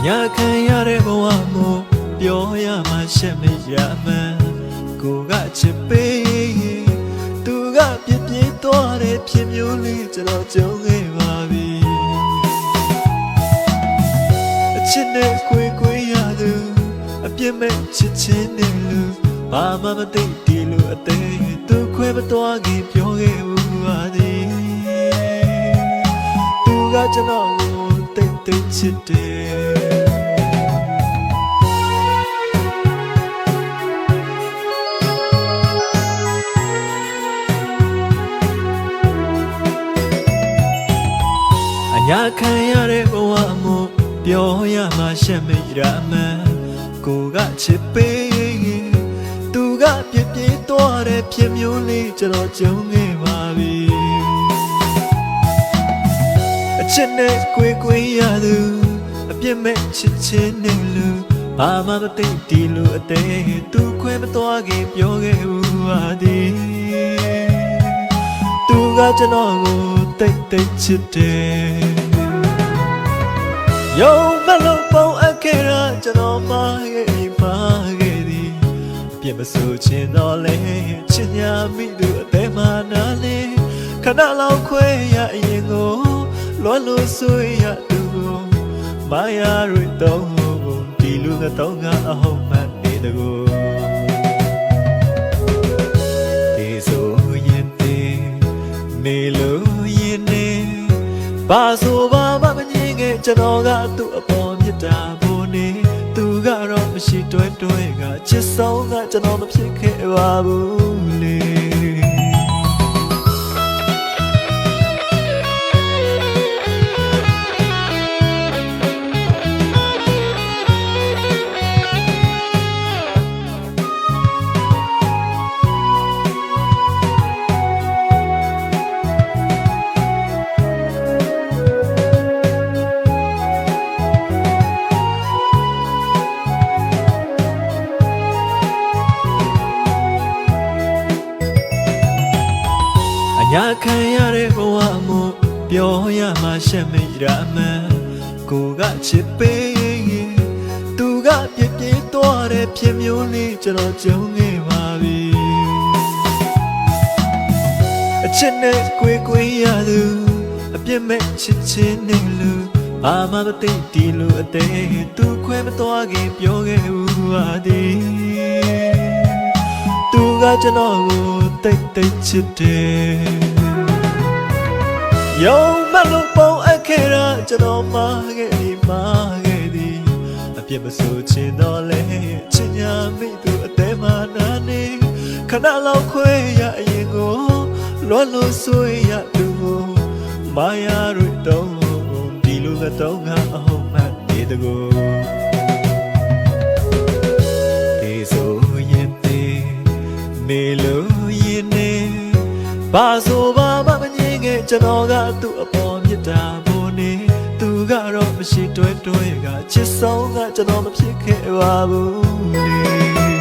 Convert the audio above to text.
ညာခံရတဲ့ဘဝမို့ပြောရမှရှက်မရမှန်းကိုကချစ်ပေးသူကပြစ်ပြေးသွားတဲ့ဖြစ်မျိုးလေးကျွန်တော်ကြုံခဲ့ပါပြီအချစ်နဲ့ခွေရသူအပြစ်မဲ့ချစ်ချင်းနဲ့လူဘာမှမသိဒီလိုအသေးသူခွဲမသွားခင်ပြောခဲ့ဘူးပါသည်သူကကျွန်တော်ကိုတိတ်တိတ်ချစ်တယ်ညာခံရတဲ့ဘဝမို့ပြောရမှရှက်မရမှန်းကိုကချစ်ပေးသူကပြစ်ပြေးသွားတဲ့ဖြစ်မျိုးလေးကျွန်တော်ကြုံခဲ့ပါပြီအချစ်နဲ့ခွေရသူအပြစ်မဲ့ချစ်ချင်းနဲ့လူဘာမှမသိဒီလိုအသေးသူခွဲမသွားခင်ပြောခဲ့ဘူးပါသည်သူကကျွန်တော်ကိုတိတ်တိတ်ချစ်တယ်ယုံမလို့ပုံအပ်ခဲ့တာကျွန်တော်မှားခဲ့သည်အပြစ်မဆိုချင်တော့လေချစ်ညာမိသူအသေးမှနားလေခဏလောက်ခွဲရအရင်ကိုလွမ်းလို့ဆွေးရသူကိုမာယာတွေတော့ဒီလူကတော့ကအဟုတ်မှန်နေတကူဒီဆိုရင်နေလို့ရင်နေဘာဆိုဘာမှမငြင်းခဲ့ကျွန်တော်ကသူ့အပေါ်မြတ်တာဖို့နေသူကတော့မရှိတွဲကချစ်ဆုံးကကျွန်တော်မဖြစ်ခဲ့ပါဘူးလေညာခံရတဲ့ဘဝမို့ပြောရမှရှက်မရမှန်းကိုကချစ်ပေးသူကပြစ်ပြေးသွားတဲ့ဖြစ်မျိုးလေးကျွန်တော်ကြုံခဲ့ပါပြီအချစ်နဲ့ခွေရသူအပြစ်မဲ့ချစ်ချင်းနဲ့လူဘာမှမသိဒီလိုအသေးသူခွဲမသွားခင်ပြောခဲ့ဘူးပါသည်သူကကျွန်တော်ကိုတိတ်တိတ်ချစ်တယ်ယုံမလို့ပုံအပ်ခဲ့တာကျွန်တော်မှားခဲ့သည်အပြစ်မဆိုချင်တော့လေချင်ညာမိသူအသေးမှနာနေခဏလောက်ခွဲရအရင်ကိုလွမ်းလို့ဆွေးရသူကိုမာယာတွေတော့ဒီလူကတော့ကအဟုတ်မှန်နေတကူဒီဆိုရင်နေလို့ရင်နေဘာဆိုဘာမှမငြင်းခဲ့ကျွန်တော်ကသူ့အပေါ်မြတ်တာဖို့နေသူကတော့မရှိတွဲကချစ်ဆုံးကကျွန်တော်မဖြစ်ခဲ့ပါဘူး